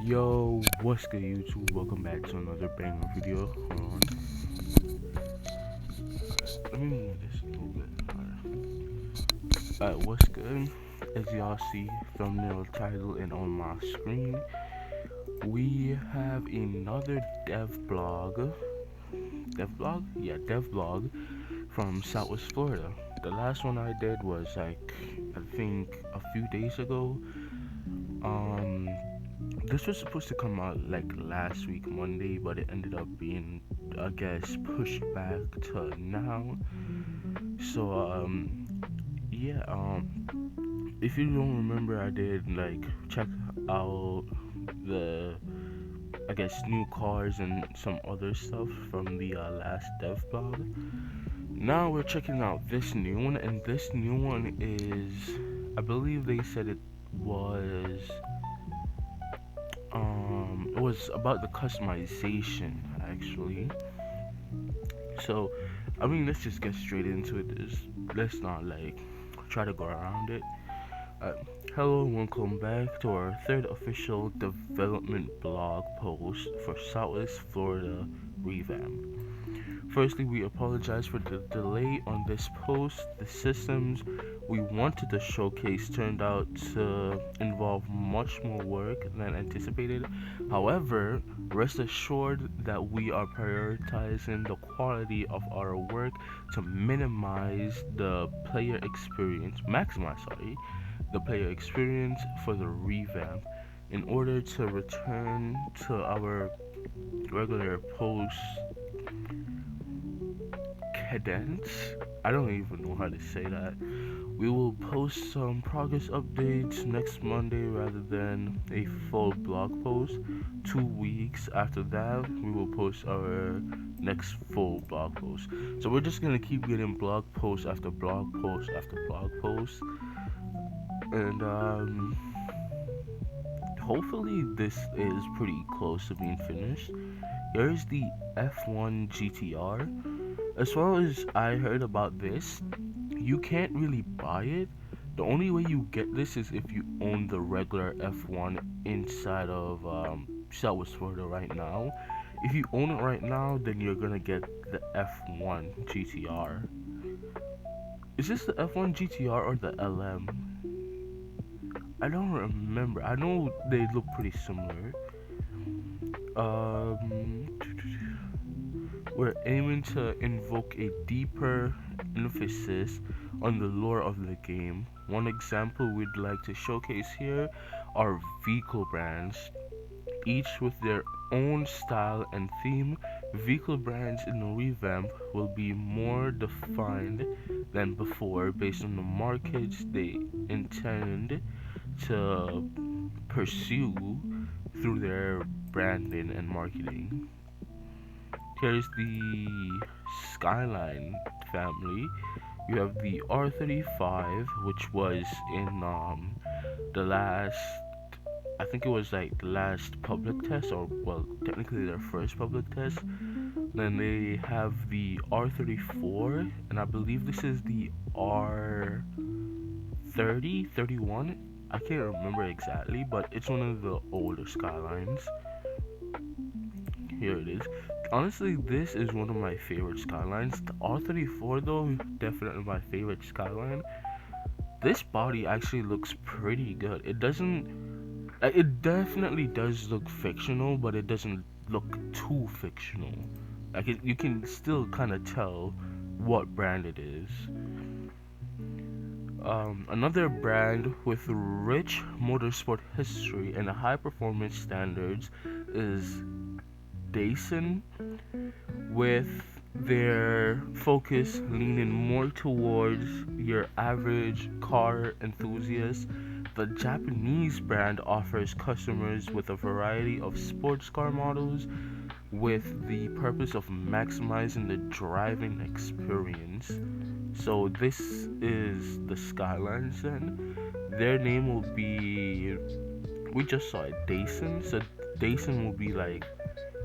Yo, what's good YouTube? Welcome back to another banger video. Hold on. Let me move this a little bit. Alright, what's good? As y'all see, thumbnail, title, and on my screen, we have another dev blog. Dev blog? Yeah, dev blog from Southwest Florida. The last one I did was I think a few days ago. Um, this was supposed to come out like last week Monday, but it ended up being, I guess, pushed back to now. So yeah, if you don't remember, I did like check out the, I guess, new cars and some other stuff from the last dev blog. Now we're checking out this new one, and this new one is, I believe they said was it was about the customization actually. So I mean, let's just get straight into it. Let's not like try to go around it. uh, Hello and welcome back to our third official development blog post for Southwest Florida revamp. Firstly, we apologize for the delay on this post. The systems we wanted to showcase turned out to involve much more work than anticipated. However, rest assured that we are prioritizing the quality of our work to maximize, the player experience for the revamp in order to return to our regular post cadence. I don't even know how to say that. We will post some progress updates next Monday rather than a full blog post. 2 weeks after that, we will post our next full blog post. So we're just gonna keep getting blog post after blog post after blog post, and hopefully this is pretty close to being finished. Here's the F1 GTR. As far as I heard about this, you can't really buy it. The only way you get this is if you own the regular F1 inside of Southwest Florida right now. If you own it right now, then you're gonna get the F1 GTR. Is this the F1 GTR or the LM? I don't remember. I know they look pretty similar. Um, we're aiming to invoke a deeper emphasis on the lore of the game. One example we'd like to showcase here are vehicle brands, each with their own style and theme. Vehicle brands in the revamp will be more defined than before based on the markets they intend to pursue through their branding and marketing. Here's the Skyline family. You have the R35, which was in the last, I think it was like the last public test, or well, technically their first public test. Then they have the R34, and I believe this is the R30, 31. I can't remember exactly, but it's one of the older Skylines. Here it is. Honestly, this is one of my favorite Skylines. The R34 though, definitely my favorite Skyline. This body actually looks pretty good. It definitely does look fictional, but it doesn't look too fictional. You can still kind of tell what brand it is. Another brand with rich motorsport history and high performance standards is Dyson, with their focus leaning more towards your average car enthusiast. The Japanese brand offers customers with a variety of sports car models with the purpose of maximizing the driving experience. So this is the Skylines then. Their name will be, we just saw it, Dyson. So Dyson will be like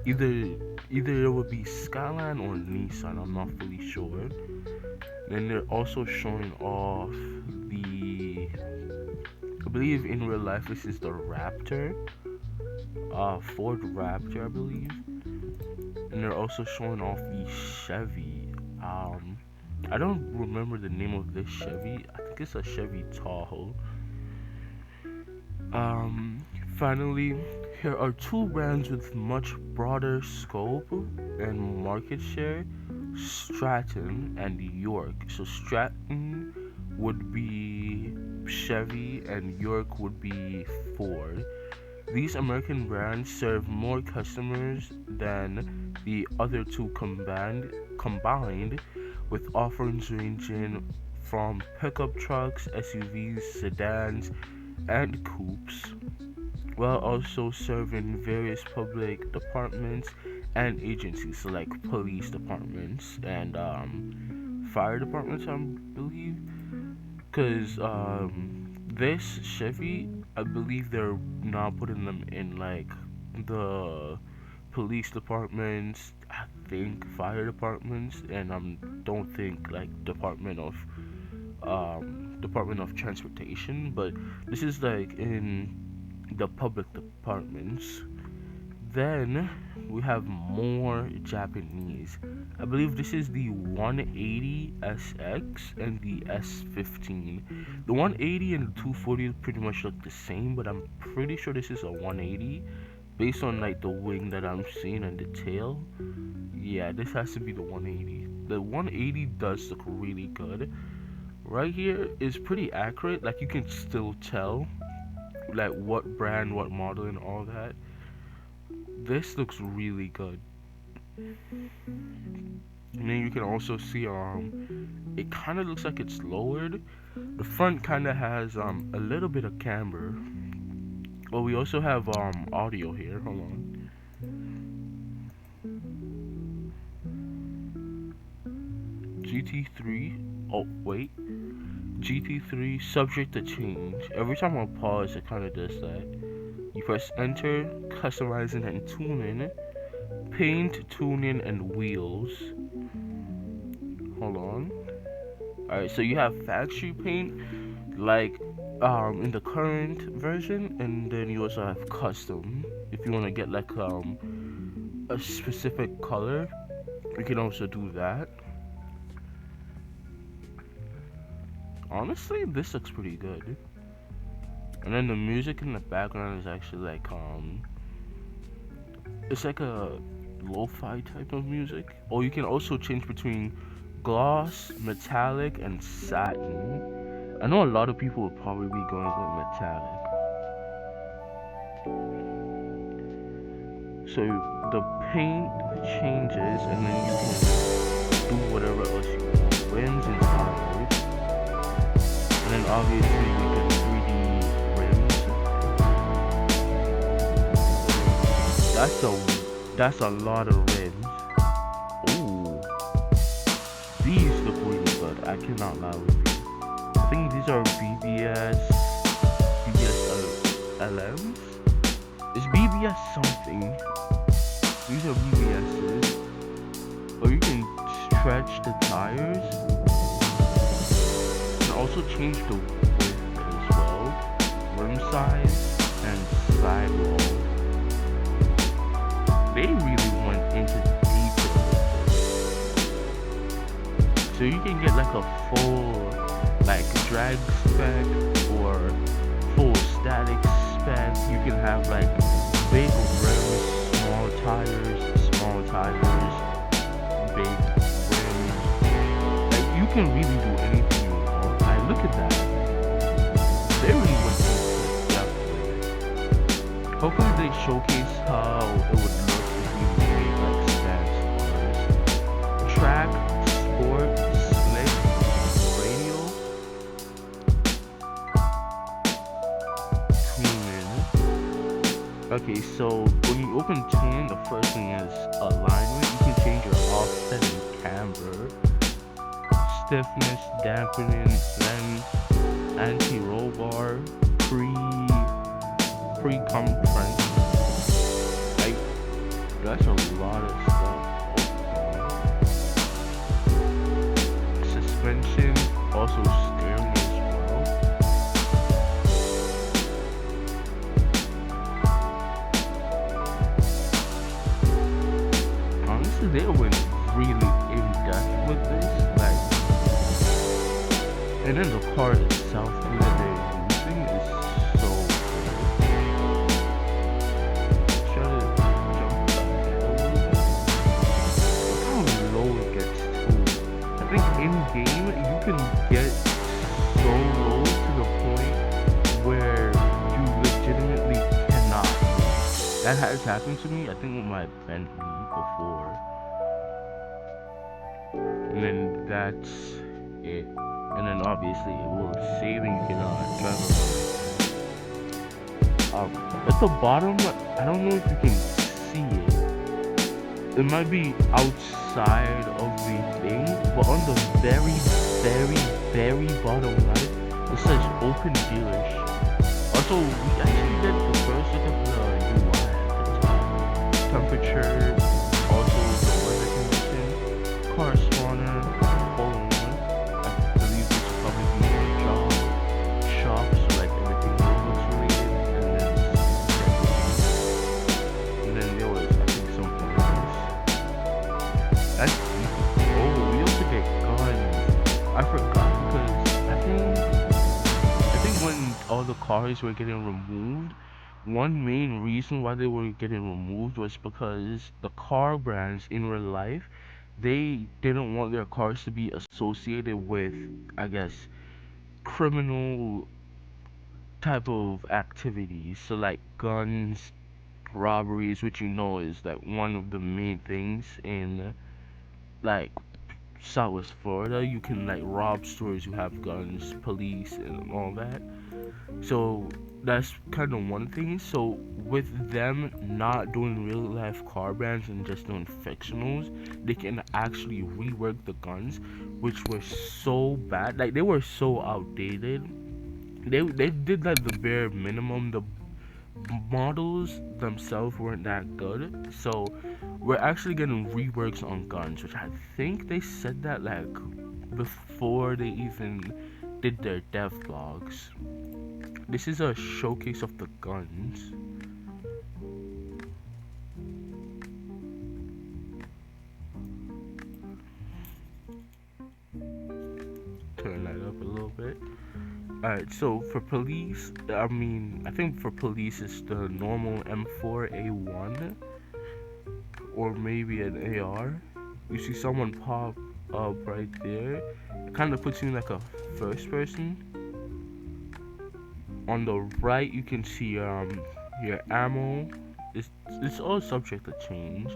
either it would be Skyline or Nissan. I'm not fully sure. Then they're also showing off the, I believe in real life this is the Raptor, Ford Raptor, I believe. And they're also showing off the Chevy. I don't remember the name of this Chevy. I think it's a Chevy Tahoe. Finally, here are two brands with much broader scope and market share: Stratton and York. So Stratton would be Chevy and York would be Ford. These American brands serve more customers than the other two combined, with offerings ranging from pickup trucks, SUVs, sedans, and coupes, while also serving various public departments and agencies, so like police departments and fire departments, I believe. Because this Chevy, I believe they're now putting them in like the police departments, I think fire departments, and don't think like Department of Transportation, but this is like in the public departments. Then we have more Japanese. I believe this is the 180 SX and the S15. The 180 and the 240 pretty much look the same, but I'm pretty sure this is a 180 based on like the wing that I'm seeing and the tail. Yeah, this has to be the 180. The 180 does look really good. Right here is pretty accurate. Like you can still tell like what brand, what model, and all that. This looks really good. And then you can also see it kind of looks like it's lowered. The front kind of has a little bit of camber. Well, we also have audio here. Hold on. GT3. Oh wait. GT3 subject to change. Every time I pause, it kind of does that. You press enter, customizing and tuning, paint, tuning, and wheels. Hold on. Alright, so you have factory paint, like in the current version, and then you also have custom. If you want to get like a specific color, you can also do that. Honestly, this looks pretty good. And then the music in the background is actually like it's like a lo-fi type of music. Or you can also change between gloss, metallic, and satin. I know a lot of people would probably be going with metallic. So the paint changes, and then you can do whatever else you want. Rims and tires. And then obviously you can 3D rims. That's a lot of rims. Ooh. These look really good. I cannot lie with you. I think these are BBS LMs. It's BBS something. These are BBSs. Or you can stretch the tires. Also change the width as well, rim size, and sidewall. They really went into detail with this. So you can get like a full like drag spec or full static spec. You can have like big rims, small tires, big rims. Like you can really do anything. Look at that. They really went into depth. Hopefully they showcase how it would look if we made like stats cars. Track, sport, slick, radial, tuning. Okay, so when you open tuning, the first thing is alignment. You can change your offset and camber. Stiffness, dampening, lens, anti-roll bar, pre-compression. Like, that's a lot of stuff. Suspension, also steering as well. they went really in depth with this, like, and then the cars itself too that they're using is so good. Try to jump back a little bit. Look how low it gets too. I think in game you can get so low to the point where you legitimately cannot. That has happened to me, I think, with my Bentley before. And then that's it. And then obviously it will save and you can drive around. At the bottom, I don't know if you can see it. It might be outside of the thing, but on the very, very, very bottom right, it says open dealership. Also, we actually did the first look at the UI at the top. Temperature, also the weather condition, car spawner, phone. I believe this will probably be a job, shop, so like everything Roblox related, and then there was, I think, something else. That's oh, we also get guns. I forgot because I think when all the cars were getting removed, one main reason why they were getting removed was because the car brands in real life, they didn't want their cars to be associated with, I guess, criminal type of activities. So like guns, robberies, which you know is like one of the main things in like Southwest Florida. You can like rob stores who have guns, police, and all that. So that's kind of one thing. So with them not doing real life car brands and just doing fictionals, they can actually rework the guns, which were so bad. Like they were so outdated. They did like the bare minimum. The models themselves weren't that good. So we're actually getting reworks on guns, which I think they said that like before they even did their dev blogs. This is a showcase of the guns. Turn that up a little bit. Alright, so for police, I think for police it's the normal M4A1 or maybe an AR. You see someone pop up right there. It kind of puts you in like a first person. On the right, you can see your ammo. It's all subject to change.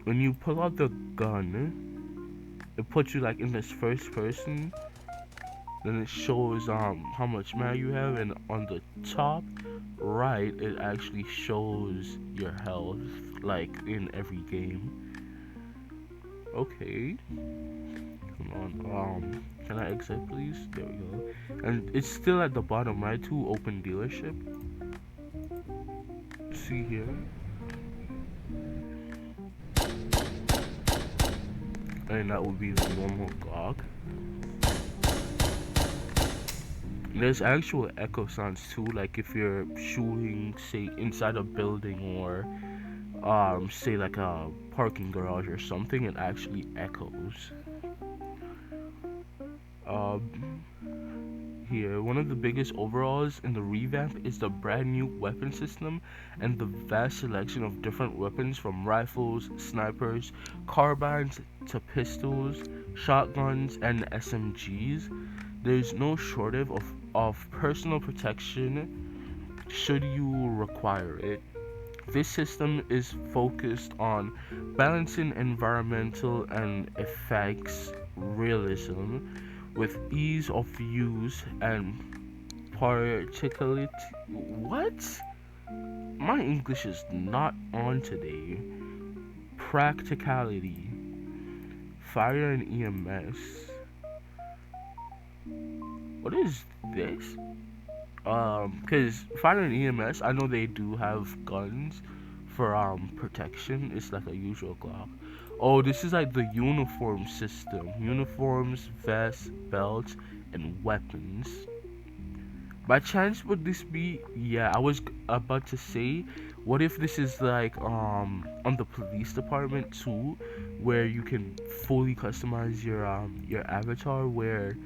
When you pull out the gun, it puts you like in this first person. Then it shows how much ammo you have, and on the top right, it actually shows your health like in every game. Okay. Come on. Can I exit, please? There we go. And it's still at the bottom right too. Open dealership. See here. And that would be the normal Glock. There's actual echo sounds too, like if you're shooting, say, inside a building or say like a parking garage or something, it actually echoes. Here, one of the biggest overhauls in the revamp is the brand new weapon system and the vast selection of different weapons, from rifles, snipers, carbines to pistols, shotguns, and SMGs. There's no shortage of personal protection should you require it. This system is focused on balancing environmental and effects realism with ease of use and particularly what? My English is not on today. Practicality. Fire and EMS. What is this? Cause fire and EMS, I know they do have guns for protection. It's like a usual Glock. Oh, this is like the uniform system. Uniforms, vests, belts, and weapons. By chance, would this be? Yeah, I was about to say, what if this is like on the police department too, where you can fully customize your avatar, where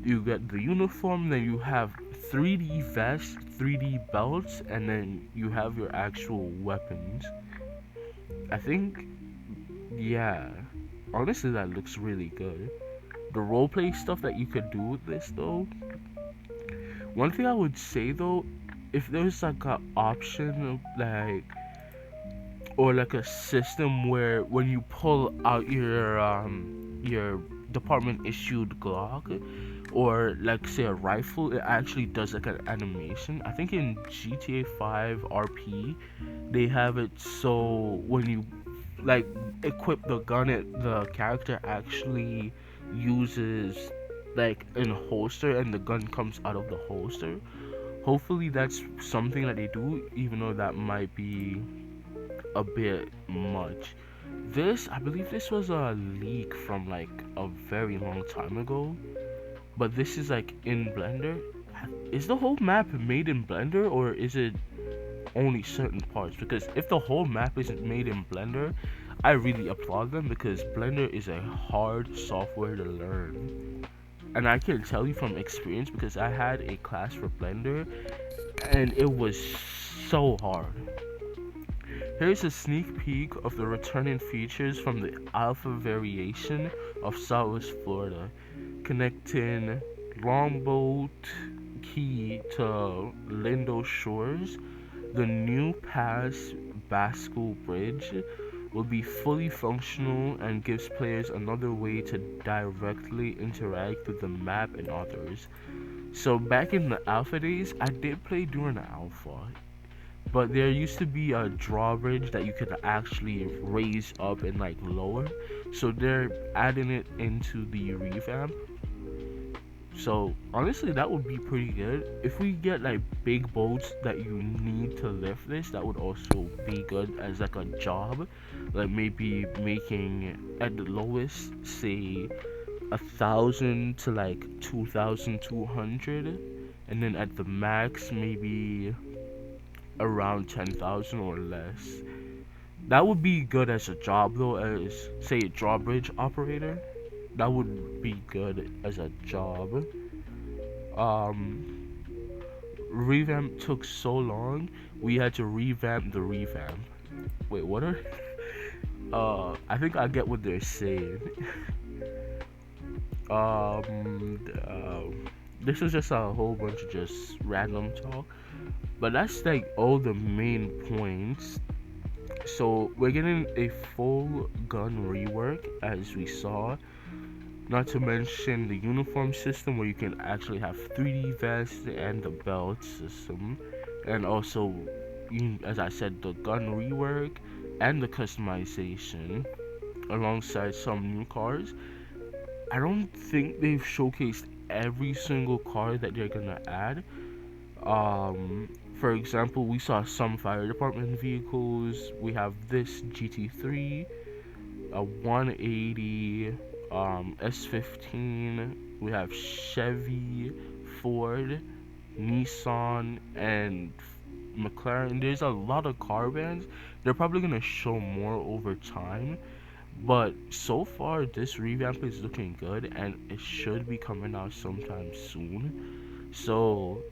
you get the uniform, then you have 3D vests, 3D belts, and then you have your actual weapons. I think, yeah. Honestly, that looks really good. The roleplay stuff that you could do with this though. One thing I would say though, if there's like a option like or like a system where when you pull out your department issued Glock or like say a rifle, it actually does like an animation. I think in GTA 5 RP they have it so when you like equip the gun, the character actually uses like in a holster and the gun comes out of the holster. Hopefully that's something that they do, even though that might be a bit much. This, I believe this was a leak from like a very long time ago, but this is like in Blender. Is the whole map made in Blender or is it only certain parts? Because if the whole map isn't made in Blender, I really applaud them because Blender is a hard software to learn. And I can tell you from experience because I had a class for Blender and it was so hard. Here's a sneak peek of the returning features from the alpha variation of Southwest Florida, connecting Longboat Key to Lindo Shores. The new Pass Basco Bridge will be fully functional and gives players another way to directly interact with the map and others. So back in the alpha days, I did play during the alpha, but there used to be a drawbridge that you could actually raise up and like lower. So they're adding it into the revamp. So honestly, that would be pretty good. If we get like big boats that you need to lift this, that would also be good as like a job. Like maybe making at the lowest, say 1,000 to like 2,200, and then at the max maybe around 10,000 or less. That would be good as a job though, as say a drawbridge operator. That would be good as a job. Um, Revamp took so long, we had to revamp the revamp. Wait, what are? I think I get what they're saying. This is just a whole bunch of just random talk, but that's like all the main points. So we're getting a full gun rework as we saw, not to mention the uniform system where you can actually have 3D vests and the belt system, and also as I said, the gun rework and the customization alongside some new cars. I don't think they've showcased every single car that they're gonna add. For example, we saw some fire department vehicles. We have this GT3, a 180, S15. We have Chevy, Ford, Nissan, and McLaren. There's a lot of car brands. They're probably gonna show more over time. But so far, this revamp is looking good, and it should be coming out sometime soon. So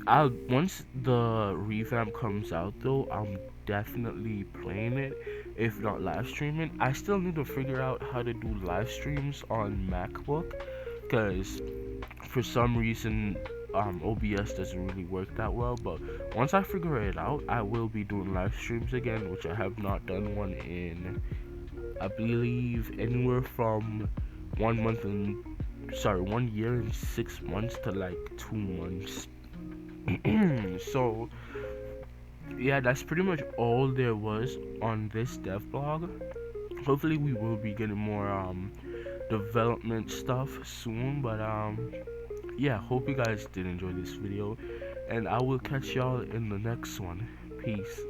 I'll once the revamp comes out though, I'm definitely playing it, if not live streaming. I still need to figure out how to do live streams on MacBook, because for some reason OBS doesn't really work that well. But once I figure it out, I will be doing live streams again, which I have not done one in, I believe, anywhere from 1 year and 6 months to like 2 months. So yeah, that's pretty much all there was on this dev blog. Hopefully we will be getting more development stuff soon, but yeah, hope you guys did enjoy this video, and I will catch y'all in the next one. Peace.